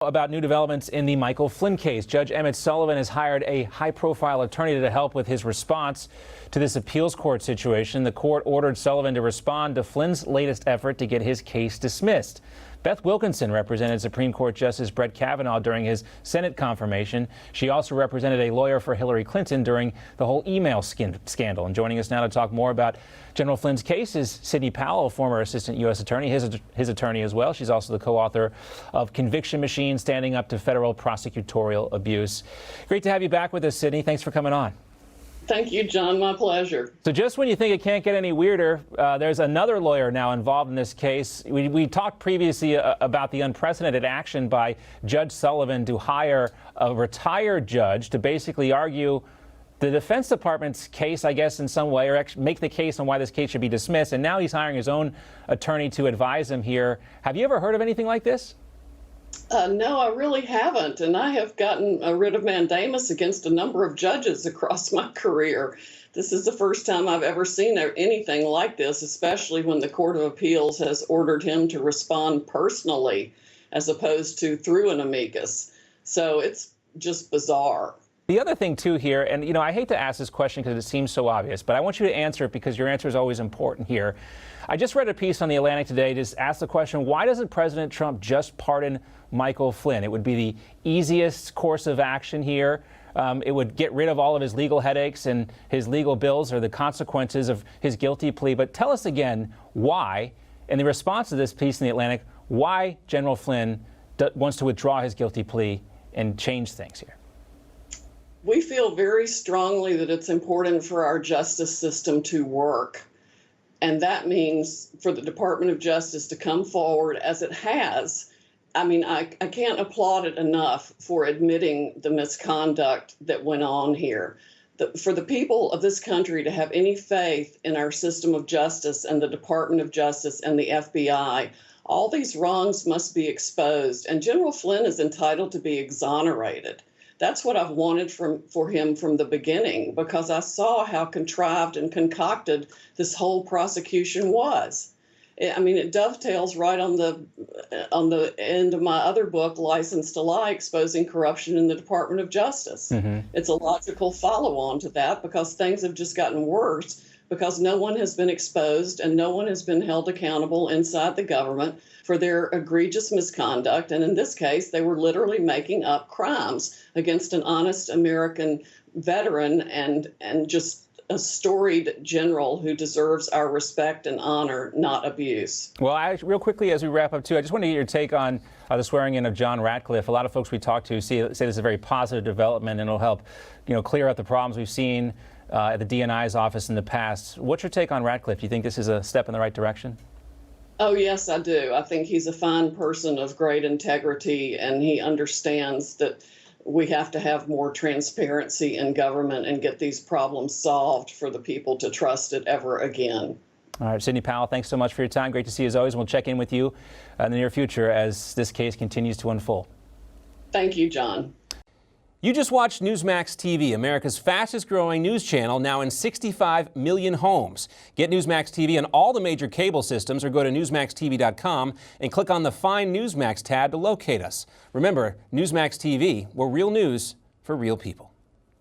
About new developments in the Michael Flynn case. Judge Emmett Sullivan has hired a high-profile attorney to help with his response to this appeals court situation. The court ordered Sullivan to respond to Flynn's latest effort to get his case dismissed. Beth Wilkinson represented Supreme Court Justice Brett Kavanaugh during his Senate confirmation. She also represented a lawyer for Hillary Clinton during the whole email scandal. And joining us now to talk more about General Flynn's case is Sidney Powell, former assistant U.S. attorney, his attorney as well. She's also the co-author of Conviction Machine, Standing Up to Federal Prosecutorial Abuse. Great to have you back with us, Sidney. Thanks for coming on. Thank you, John. My pleasure. So just when you think it can't get any weirder, there's another lawyer now involved in this case. We talked previously about the unprecedented action by Judge Sullivan to hire a retired judge to basically argue the Defense Department's case, I guess, in some way, or actually make the case on why this case should be dismissed. And now he's hiring his own attorney to advise him here. Have you ever heard of anything like this? No, I really haven't. And I have gotten a writ of Mandamus against a number of judges across my career. This is the first time I've ever seen anything like this, especially when the Court of Appeals has ordered him to respond personally as opposed to through an amicus. So it's just bizarre. The other thing, too, here, and, you know, I hate to ask this question because it seems so obvious, but I want you to answer it because your answer is always important here. I just read a piece on The Atlantic today to ask the question, why doesn't President Trump just pardon Michael Flynn? It would be the easiest course of action here. It would get rid of all of his legal headaches and his legal bills or the consequences of his guilty plea. But tell us again why, in the response to this piece in The Atlantic, why General Flynn wants to withdraw his guilty plea and change things here. We feel very strongly that it's important for our justice system to work. And that means for the Department of Justice to come forward as it has. I mean, I can't applaud it enough for admitting the misconduct that went on here. For the people of this country to have any faith in our system of justice and the Department of Justice and the FBI, all these wrongs must be exposed. And General Flynn is entitled to be exonerated. That's what I've wanted for him from the beginning, because I saw how contrived and concocted this whole prosecution was. I mean, it dovetails right on the end of my other book, License to Lie, Exposing Corruption in the Department of Justice. Mm-hmm. It's a logical follow-on to that because things have just gotten worse because no one has been exposed and no one has been held accountable inside the government for their egregious misconduct. And in this case, they were literally making up crimes against an honest American veteran and just a storied general who deserves our respect and honor, not abuse. Well, real quickly as we wrap up, too, I just want to get your take on the swearing in of John Ratcliffe. A lot of folks we talk to say this is a very positive development and it'll help, clear up the problems we've seen at the DNI's office in the past. What's your take on Ratcliffe? Do you think this is a step in the right direction? Oh, yes, I do. I think he's a fine person of great integrity, and he understands that we have to have more transparency in government and get these problems solved for the people to trust it ever again. All right, Sidney Powell, thanks so much for your time. Great to see you as always. We'll check in with you in the near future as this case continues to unfold. Thank you, John. You just watched Newsmax TV, America's fastest growing news channel, now in 65 million homes. Get Newsmax TV on all the major cable systems or go to NewsmaxTV.com and click on the Find Newsmax tab to locate us. Remember, Newsmax TV, we're real news for real people.